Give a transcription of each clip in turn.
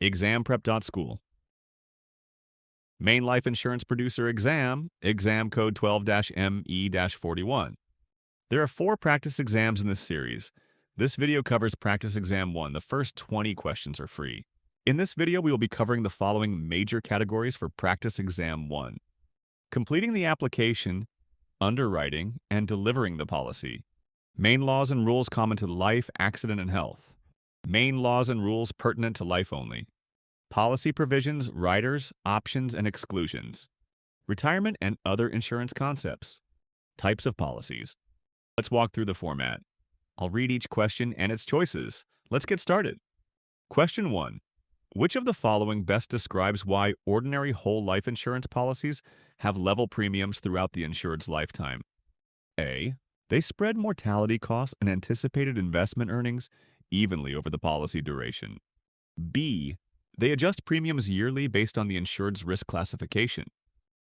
ExamPrep.School. Maine Life Insurance Producer Exam, exam code 12-ME-41. There are 4 practice exams in this series. This video covers Practice Exam 1. The first 20 questions are free. In this video, we will be covering the following major categories for Practice Exam 1. Completing the application, underwriting, and delivering the policy. Maine laws and rules common to life, accident, and health. Maine laws and rules pertinent to life only. Policy provisions, riders, options, and exclusions. Retirement and other insurance concepts. Types of policies. Let's walk through the format. I'll read each question and its choices. Let's get started. Question 1. Which of the following best describes why ordinary whole life insurance policies have level premiums throughout the insured's lifetime? A. They spread mortality costs and anticipated investment earnings evenly over the policy duration. B. They adjust premiums yearly based on the insured's risk classification.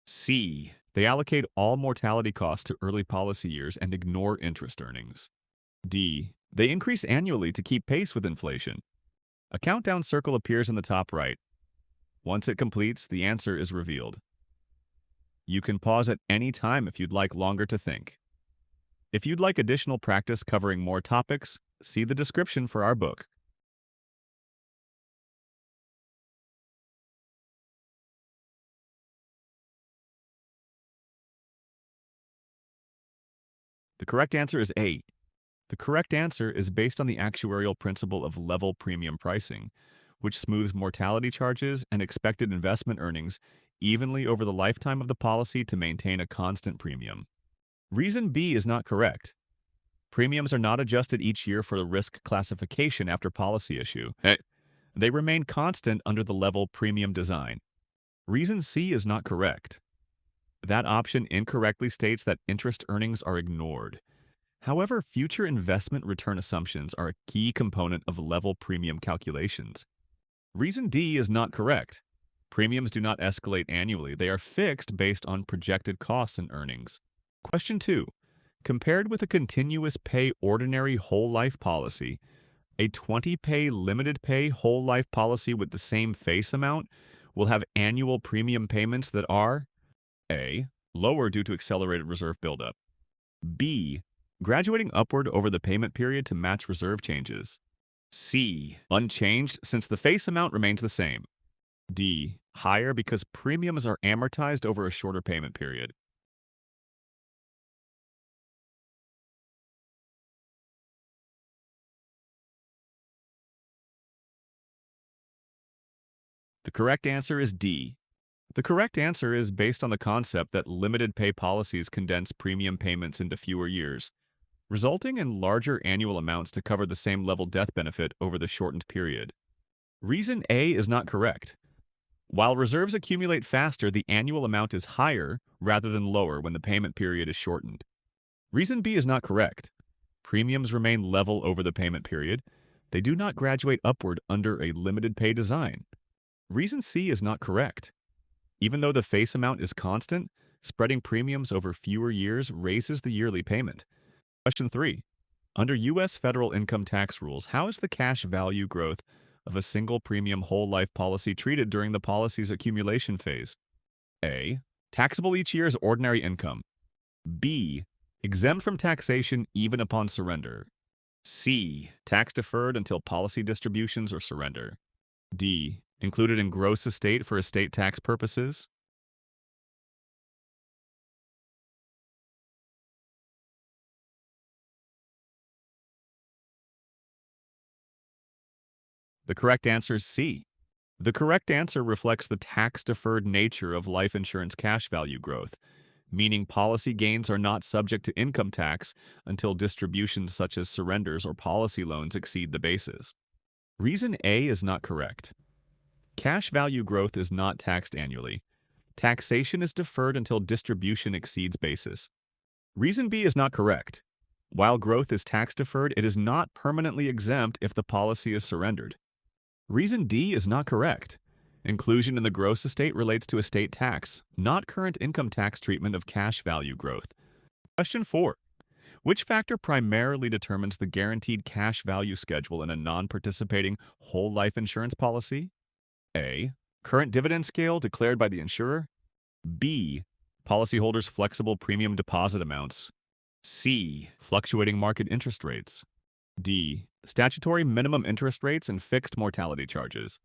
C. They allocate all mortality costs to early policy years and ignore interest earnings. D. They increase annually to keep pace with inflation. A countdown circle appears in the top right. Once it completes, the answer is revealed. You can pause at any time if you'd like longer to think. If you'd like additional practice covering more topics, see the description for our book. The correct answer is A. The correct answer is based on the actuarial principle of level premium pricing, which smooths mortality charges and expected investment earnings evenly over the lifetime of the policy to maintain a constant premium. Reason B is not correct. Premiums are not adjusted each year for the risk classification after policy issue. They remain constant under the level premium design. Reason C is not correct. That option incorrectly states that interest earnings are ignored. However, future investment return assumptions are a key component of level premium calculations. Reason D is not correct. Premiums do not escalate annually. They are fixed based on projected costs and earnings. Question 2. Compared with a continuous pay ordinary whole life policy, a 20-pay limited pay whole life policy with the same face amount will have annual premium payments that are A. Lower due to accelerated reserve buildup. B. Graduating upward over the payment period to match reserve changes. C. Unchanged since the face amount remains the same. D. Higher because premiums are amortized over a shorter payment period. The correct answer is D. The correct answer is based on the concept that limited pay policies condense premium payments into fewer years, resulting in larger annual amounts to cover the same level death benefit over the shortened period. Reason A is not correct. While reserves accumulate faster, the annual amount is higher rather than lower when the payment period is shortened. Reason B is not correct. Premiums remain level over the payment period. They do not graduate upward under a limited pay design. Reason C is not correct. Even though the face amount is constant, spreading premiums over fewer years raises the yearly payment. Question 3. Under U.S. federal income tax rules, how is the cash value growth of a single premium whole life policy treated during the policy's accumulation phase? A. Taxable each year as ordinary income. B. Exempt from taxation even upon surrender. C. Tax deferred until policy distributions or surrender. D. Included in gross estate for estate tax purposes. The correct answer is C. The correct answer reflects the tax-deferred nature of life insurance cash value growth, meaning policy gains are not subject to income tax until distributions such as surrenders or policy loans exceed the basis. Reason A is not correct. Cash value growth is not taxed annually. Taxation is deferred until distribution exceeds basis. Reason B is not correct. While growth is tax deferred, it is not permanently exempt if the policy is surrendered. Reason D is not correct. Inclusion in the gross estate relates to estate tax, not current income tax treatment of cash value growth. Question 4. Which factor primarily determines the guaranteed cash value schedule in a non-participating whole life insurance policy? A. Current dividend scale declared by the insurer. B. Policyholders' flexible premium deposit amounts. C. Fluctuating market interest rates. D. Statutory minimum interest rates and fixed mortality charges.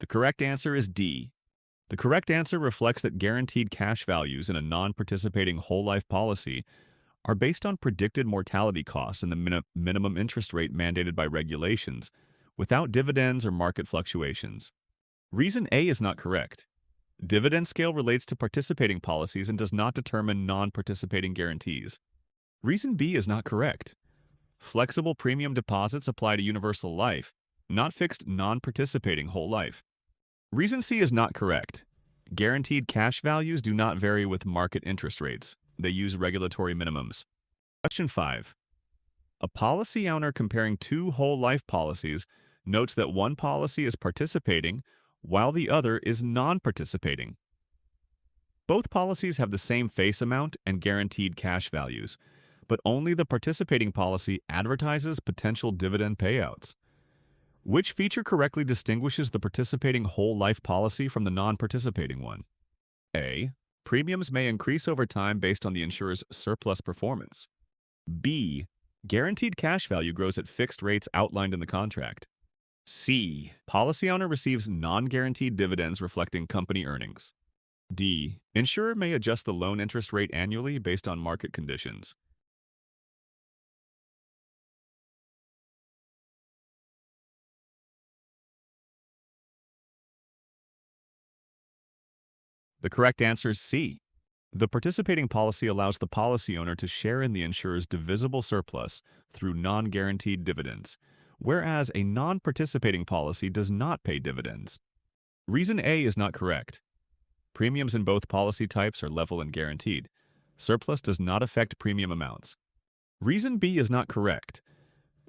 The correct answer is D. The correct answer reflects that guaranteed cash values in a non-participating whole life policy are based on predicted mortality costs and the minimum interest rate mandated by regulations, without dividends or market fluctuations. Reason A is not correct. Dividend scale relates to participating policies and does not determine non-participating guarantees. Reason B is not correct. Flexible premium deposits apply to universal life, not fixed non-participating whole life. Reason C is not correct. Guaranteed cash values do not vary with market interest rates. They use regulatory minimums. Question 5. A policy owner comparing two whole life policies notes that one policy is participating while the other is non-participating. Both policies have the same face amount and guaranteed cash values, but only the participating policy advertises potential dividend payouts. Which feature correctly distinguishes the participating whole life policy from the non-participating one? A. Premiums may increase over time based on the insurer's surplus performance. B. Guaranteed cash value grows at fixed rates outlined in the contract. C. Policy owner receives non-guaranteed dividends reflecting company earnings. D. Insurer may adjust the loan interest rate annually based on market conditions. The correct answer is C. The participating policy allows the policy owner to share in the insurer's divisible surplus through non-guaranteed dividends, whereas a non-participating policy does not pay dividends. Reason A is not correct. Premiums in both policy types are level and guaranteed. Surplus does not affect premium amounts. Reason B is not correct.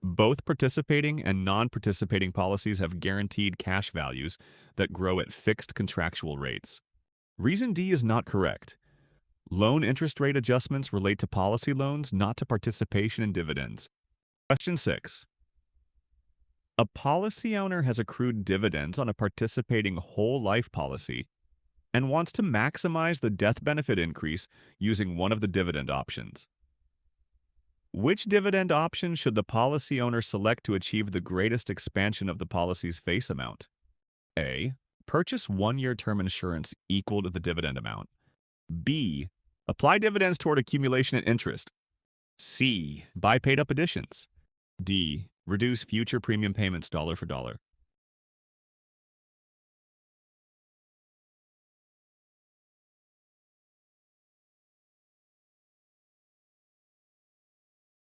Both participating and non-participating policies have guaranteed cash values that grow at fixed contractual rates. Reason D is not correct. Loan interest rate adjustments relate to policy loans, not to participation in dividends. Question 6. A policy owner has accrued dividends on a participating whole life policy and wants to maximize the death benefit increase using one of the dividend options. Which dividend option should the policy owner select to achieve the greatest expansion of the policy's face amount? A. Purchase one-year term insurance equal to the dividend amount. B. Apply dividends toward accumulation and interest. C. Buy paid-up additions. D. Reduce future premium payments dollar for dollar.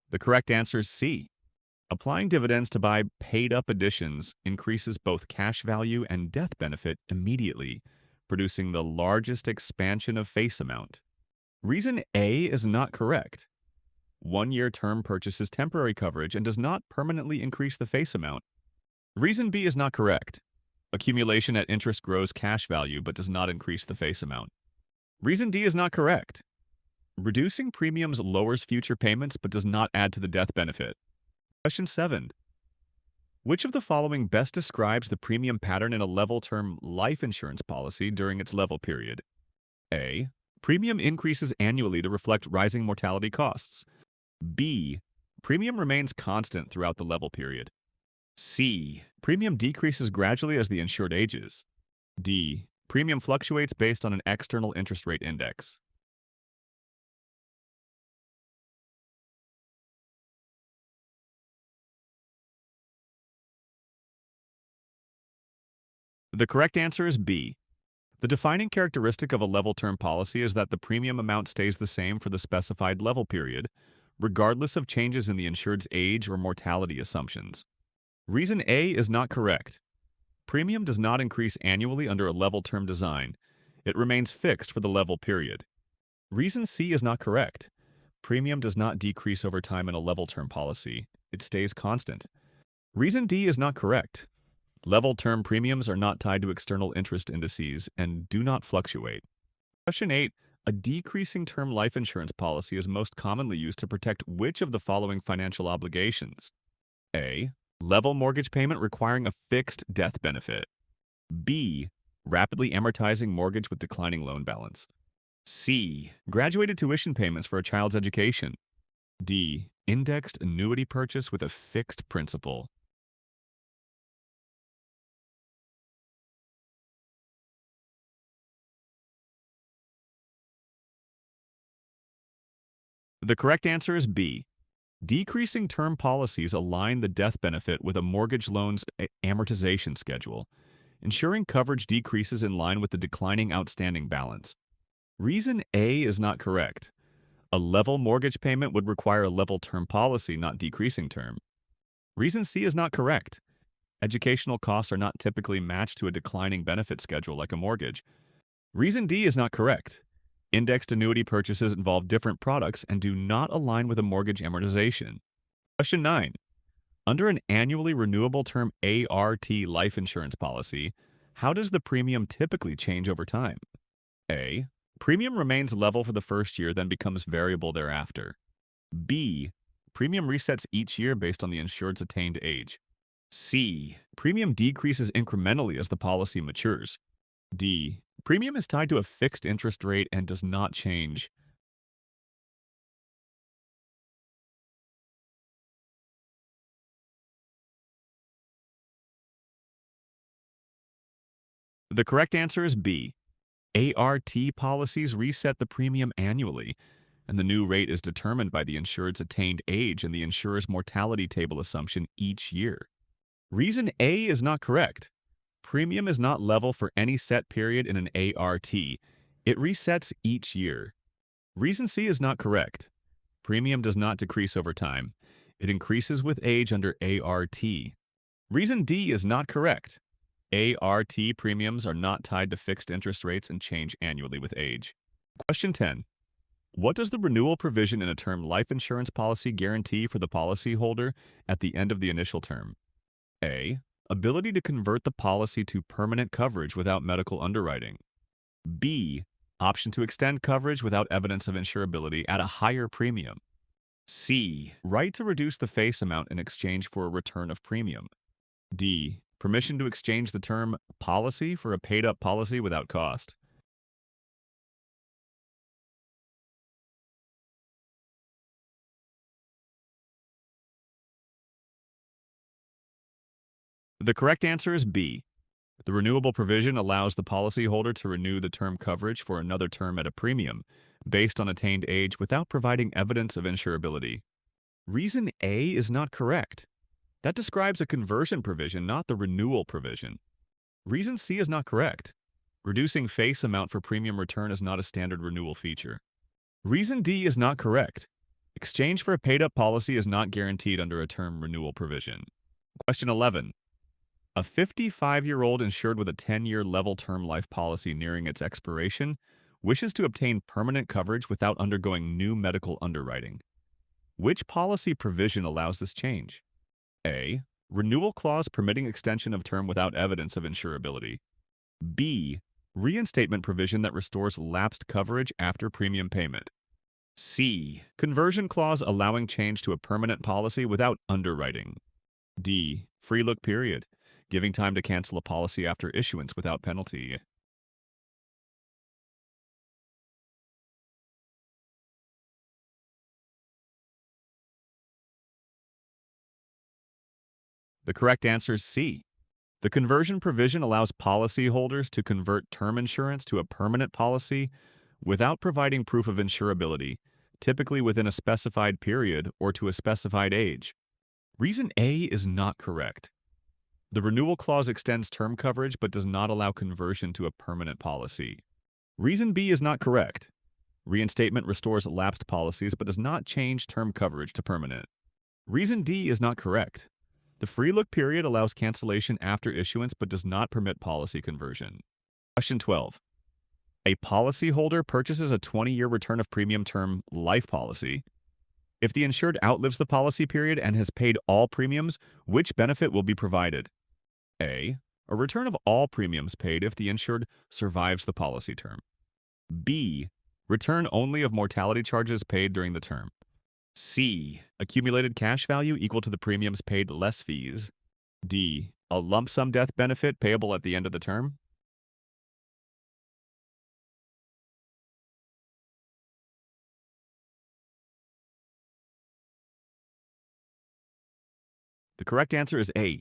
The correct answer is C. Applying dividends to buy paid-up additions increases both cash value and death benefit immediately, producing the largest expansion of face amount. Reason A is not correct. One-year term purchases temporary coverage and does not permanently increase the face amount. Reason B is not correct. Accumulation at interest grows cash value but does not increase the face amount. Reason D is not correct. Reducing premiums lowers future payments but does not add to the death benefit. Question 7. Which of the following best describes the premium pattern in a level term life insurance policy during its level period? A. Premium increases annually to reflect rising mortality costs. B. Premium remains constant throughout the level period. C. Premium decreases gradually as the insured ages. D. Premium fluctuates based on an external interest rate index. The correct answer is B. The defining characteristic of a level term policy is that the premium amount stays the same for the specified level period, regardless of changes in the insured's age or mortality assumptions. Reason A is not correct. Premium does not increase annually under a level term design. It remains fixed for the level period. Reason C is not correct. Premium does not decrease over time in a level term policy. It stays constant. Reason D is not correct. Level term premiums are not tied to external interest indices and do not fluctuate. Question 8. A decreasing term life insurance policy is most commonly used to protect which of the following financial obligations? A. Level mortgage payment requiring a fixed death benefit. B. Rapidly amortizing mortgage with declining loan balance. C. Graduated tuition payments for a child's education. D. Indexed annuity purchase with a fixed principal. The correct answer is B. Decreasing term policies align the death benefit with a mortgage loan's amortization schedule, ensuring coverage decreases in line with the declining outstanding balance. Reason A is not correct. A level mortgage payment would require a level term policy, not decreasing term. Reason C is not correct. Educational costs are not typically matched to a declining benefit schedule like a mortgage. Reason D is not correct. Indexed annuity purchases involve different products and do not align with a mortgage amortization. Question 9. Under an annually renewable term ART life insurance policy, how does the premium typically change over time? A. Premium remains level for the first year, then becomes variable thereafter. B. Premium resets each year based on the insured's attained age. C. Premium decreases incrementally as the policy matures. D. Premium is tied to a fixed interest rate and does not change. The correct answer is B. ART policies reset the premium annually, and the new rate is determined by the insured's attained age and the insurer's mortality table assumption each year. Reason A is not correct. Premium is not level for any set period in an ART. It resets each year. Reason C is not correct. Premium does not decrease over time. It increases with age under ART. Reason D is not correct. ART premiums are not tied to fixed interest rates and change annually with age. Question 10. What does the renewal provision in a term life insurance policy guarantee for the policyholder at the end of the initial term? A. Ability to convert the policy to permanent coverage without medical underwriting. B. Option to extend coverage without evidence of insurability at a higher premium. C. Right to reduce the face amount in exchange for a return of premium. D. Permission to exchange the term policy for a paid-up policy without cost. The correct answer is B. The renewable provision allows the policyholder to renew the term coverage for another term at a premium, based on attained age without providing evidence of insurability. Reason A is not correct. That describes a conversion provision, not the renewal provision. Reason C is not correct. Reducing face amount for premium return is not a standard renewal feature. Reason D is not correct. Exchange for a paid-up policy is not guaranteed under a term renewal provision. Question 11. A 55-year-old insured with a 10-year level term life policy nearing its expiration wishes to obtain permanent coverage without undergoing new medical underwriting. Which policy provision allows this change? A. Renewal clause permitting extension of term without evidence of insurability. B. Reinstatement provision that restores lapsed coverage after premium payment. C. Conversion clause allowing change to a permanent policy without underwriting. D. Free look period, giving time to cancel a policy after issuance without penalty. The correct answer is C. The conversion provision allows policyholders to convert term insurance to a permanent policy without providing proof of insurability, typically within a specified period or to a specified age. Reason A is not correct. The renewal clause extends term coverage but does not allow conversion to a permanent policy. Reason B is not correct. Reinstatement restores lapsed policies but does not change term coverage to permanent. Reason D is not correct. The free look period allows cancellation after issuance but does not permit policy conversion. Question 12. A policyholder purchases a 20-year return of premium term life policy. If the insured outlives the policy period and has paid all premiums, which benefit will be provided? A. A return of all premiums paid if the insured survives the policy term. B. Return only of mortality charges paid during the term. C. Accumulated cash value equal to the premiums paid less fees. D. A lump sum death benefit payable at the end of the term. The correct answer is A.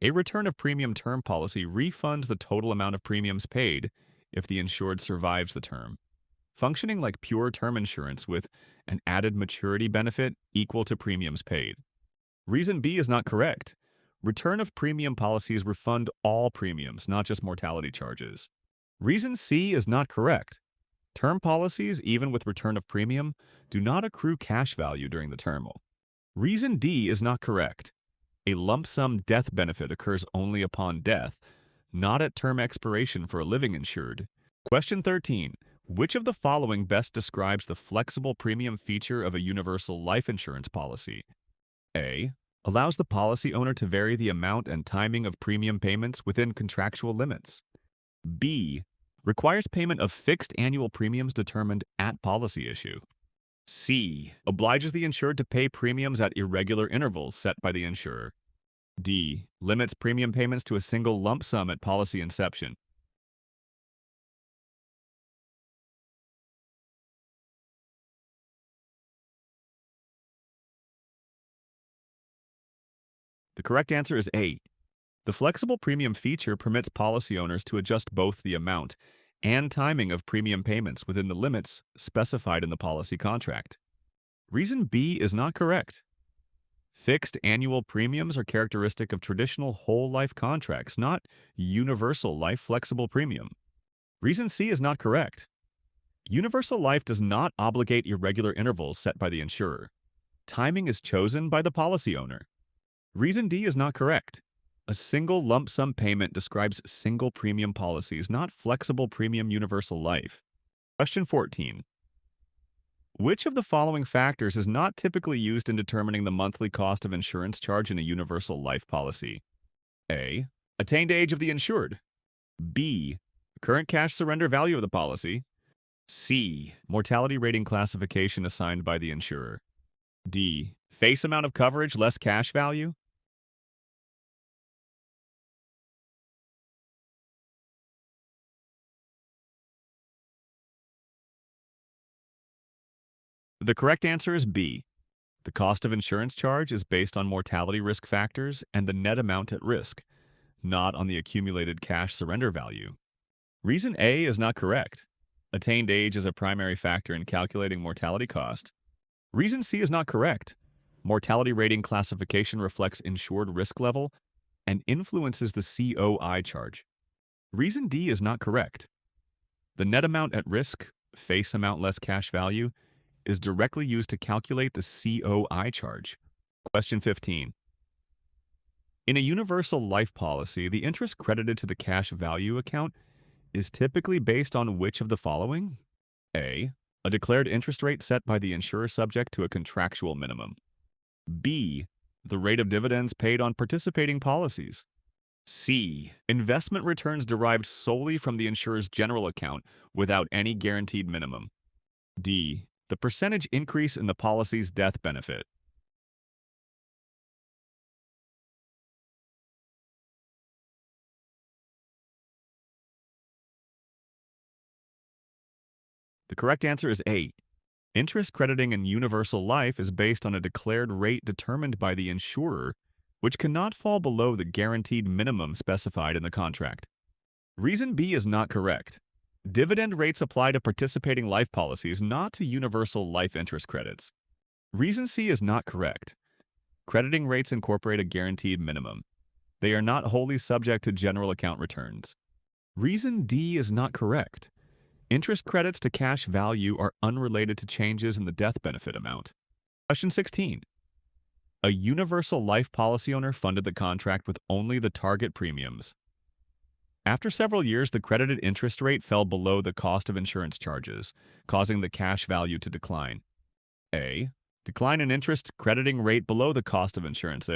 A return of premium term policy refunds the total amount of premiums paid if the insured survives the term, functioning like pure term insurance with an added maturity benefit equal to premiums paid. Reason B is not correct. Return of premium policies refund all premiums, not just mortality charges. Reason C is not correct. Term policies, even with return of premium, do not accrue cash value during the term. Reason D is not correct. A lump sum death benefit occurs only upon death, not at term expiration for a living insured. Question 13. Which of the following best describes the flexible premium feature of a universal life insurance policy? A. Allows the policy owner to vary the amount and timing of premium payments within contractual limits. B. Requires payment of fixed annual premiums determined at policy issue. C. Obliges the insured to pay premiums at irregular intervals set by the insurer. D. Limits premium payments to a single lump sum at policy inception. The correct answer is A. The flexible premium feature permits policy owners to adjust both the amount and timing of premium payments within the limits specified in the policy contract. Reason B is not correct. Fixed annual premiums are characteristic of traditional whole life contracts, not universal life flexible premium. Reason C is not correct. Universal life does not obligate irregular intervals set by the insurer. Timing is chosen by the policy owner. Reason D is not correct. A single lump sum payment describes single premium policies, not flexible premium universal life. Question 14. Which of the following factors is not typically used in determining the monthly cost of insurance charge in a universal life policy? A. Attained age of the insured. B. Current cash surrender value of the policy. C. Mortality rating classification assigned by the insurer. D. Face amount of coverage less cash value. The correct answer is B. The cost of insurance charge is based on mortality risk factors and the net amount at risk, not on the accumulated cash surrender value. Reason A is not correct. Attained age is a primary factor in calculating mortality cost. Reason C is not correct. Mortality rating classification reflects insured risk level and influences the COI charge. Reason D is not correct. The net amount at risk, face amount less cash value, is directly used to calculate the COI charge. Question 15. In a universal life policy, the interest credited to the cash value account is typically based on which of the following? A. A declared interest rate set by the insurer subject to a contractual minimum. B. The rate of dividends paid on participating policies. C. Investment returns derived solely from the insurer's general account without any guaranteed minimum. D. The percentage increase in the policy's death benefit. The correct answer is A. Interest crediting in universal life is based on a declared rate determined by the insurer, which cannot fall below the guaranteed minimum specified in the contract. Reason B is not correct. Dividend rates apply to participating life policies, not to universal life interest credits. Reason C is not correct. Crediting rates incorporate a guaranteed minimum. They are not wholly subject to general account returns. Reason D is not correct. Interest credits to cash value are unrelated to changes in the death benefit amount. Question 16. A universal life policy owner funded the contract with only the target premiums. After several years, the credited interest rate fell below the cost of insurance charges, causing the cash value to decline. A. Decline in interest crediting rate below the cost of insurance.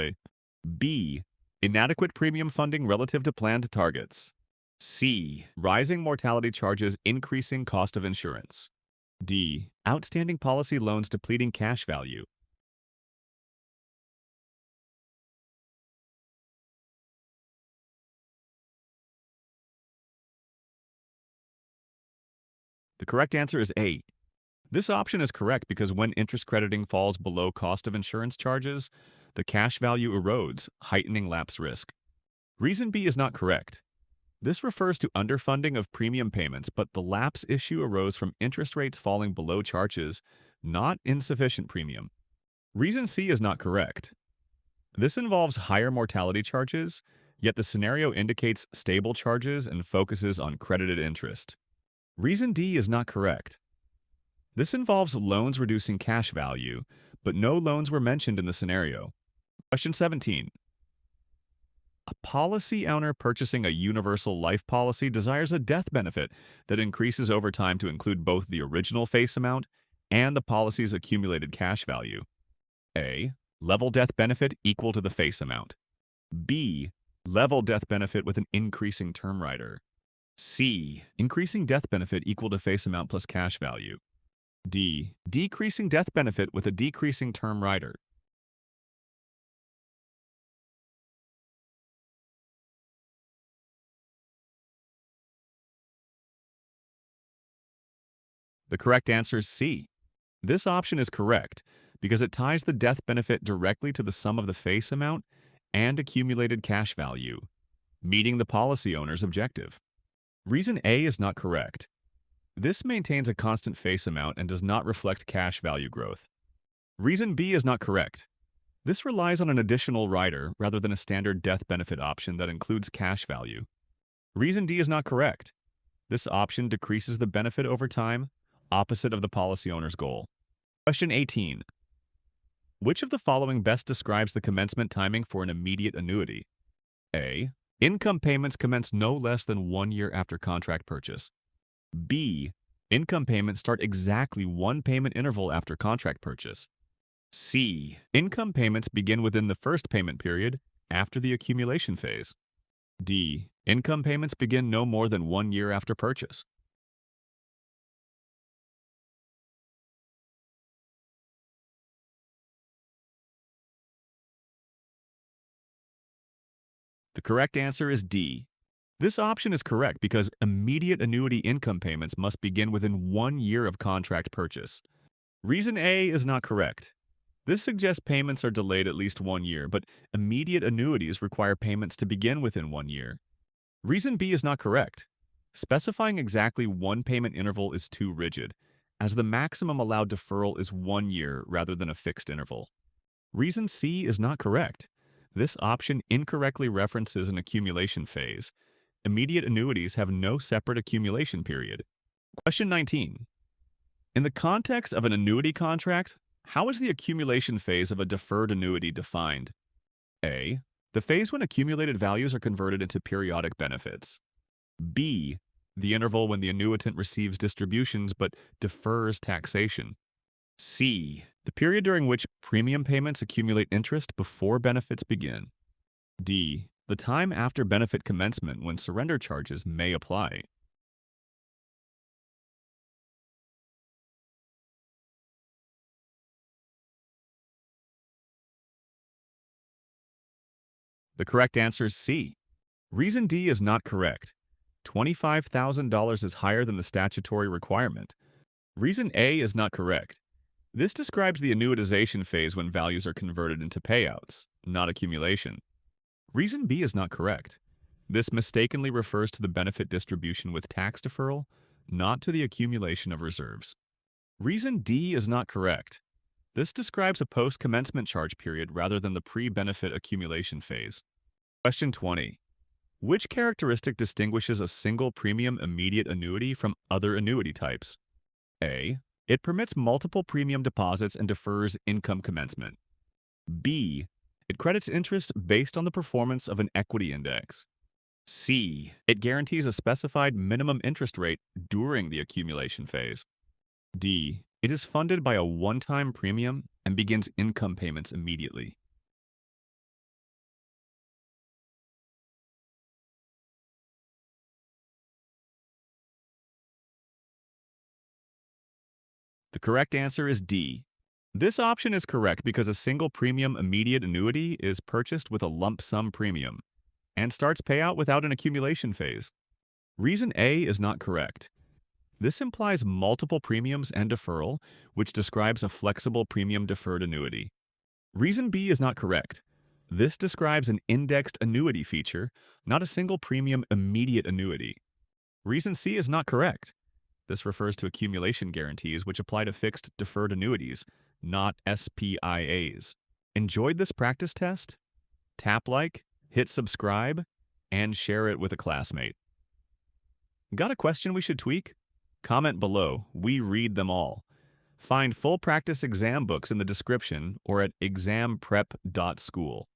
B. Inadequate premium funding relative to planned targets. C. Rising mortality charges increasing cost of insurance. D. Outstanding policy loans depleting cash value. The correct answer is A. This option is correct because when interest crediting falls below cost of insurance charges, the cash value erodes, heightening lapse risk. Reason B is not correct. This refers to underfunding of premium payments, but the lapse issue arose from interest rates falling below charges, not insufficient premium. Reason C is not correct. This involves higher mortality charges, yet the scenario indicates stable charges and focuses on credited interest. Reason D is not correct. This involves loans reducing cash value, but no loans were mentioned in the scenario. Question 17. A policy owner purchasing a universal life policy desires a death benefit that increases over time to include both the original face amount and the policy's accumulated cash value. A. Level death benefit equal to the face amount. B. Level death benefit with an increasing term rider. C. Increasing death benefit equal to face amount plus cash value. D. Decreasing death benefit with a decreasing term rider. The correct answer is C. This option is correct because it ties the death benefit directly to the sum of the face amount and accumulated cash value, meeting the policy owner's objective. Reason A is not correct. This maintains a constant face amount and does not reflect cash value growth. Reason B is not correct. This relies on an additional rider rather than a standard death benefit option that includes cash value. Reason D is not correct. This option decreases the benefit over time, opposite of the policy owner's goal. Question 18. Which of the following best describes the commencement timing for an immediate annuity? A. Income payments commence no less than 1 year after contract purchase. B. Income payments start exactly one payment interval after contract purchase. C. Income payments begin within the first payment period after the accumulation phase. D. Income payments begin no more than 1 year after purchase. The correct answer is D. This option is correct because immediate annuity income payments must begin within 1 year of contract purchase. Reason A is not correct. This suggests payments are delayed at least 1 year, but immediate annuities require payments to begin within 1 year. Reason B is not correct. Specifying exactly one payment interval is too rigid, as the maximum allowed deferral is 1 year rather than a fixed interval. Reason C is not correct. This option incorrectly references an accumulation phase. Immediate annuities have no separate accumulation period. Question 19. In the context of an annuity contract, how is the accumulation phase of a deferred annuity defined? A. The phase when accumulated values are converted into periodic benefits. B. The interval when the annuitant receives distributions but defers taxation. C. The period during which premium payments accumulate interest before benefits begin. D. The time after benefit commencement when surrender charges may apply. The correct answer is C. Reason D is not correct. $25,000 is higher than the statutory requirement. Reason A is not correct. This describes the annuitization phase when values are converted into payouts, not accumulation. Reason B is not correct. This mistakenly refers to the benefit distribution with tax deferral, not to the accumulation of reserves. Reason D is not correct. This describes a post-commencement charge period rather than the pre-benefit accumulation phase. Question 20. Which characteristic distinguishes a single premium immediate annuity from other annuity types? A. It permits multiple premium deposits and defers income commencement. B. It credits interest based on the performance of an equity index. C. It guarantees a specified minimum interest rate during the accumulation phase. D. It is funded by a one-time premium and begins income payments immediately. correct answer is D. This option is correct because a single premium immediate annuity is purchased with a lump sum premium and starts payout without an accumulation phase. Reason A is not correct. This implies multiple premiums and deferral, which describes a flexible premium deferred annuity. Reason B is not correct. This describes an indexed annuity feature, not a single premium immediate annuity. Reason C is not correct. This refers to accumulation guarantees, which apply to fixed deferred annuities, not SPIAs. Enjoyed this practice test? Tap like, hit subscribe, and share it with a classmate. Got a question we should tweak? Comment below. We read them all. Find full practice exam books in the description or at ExamPrep.School.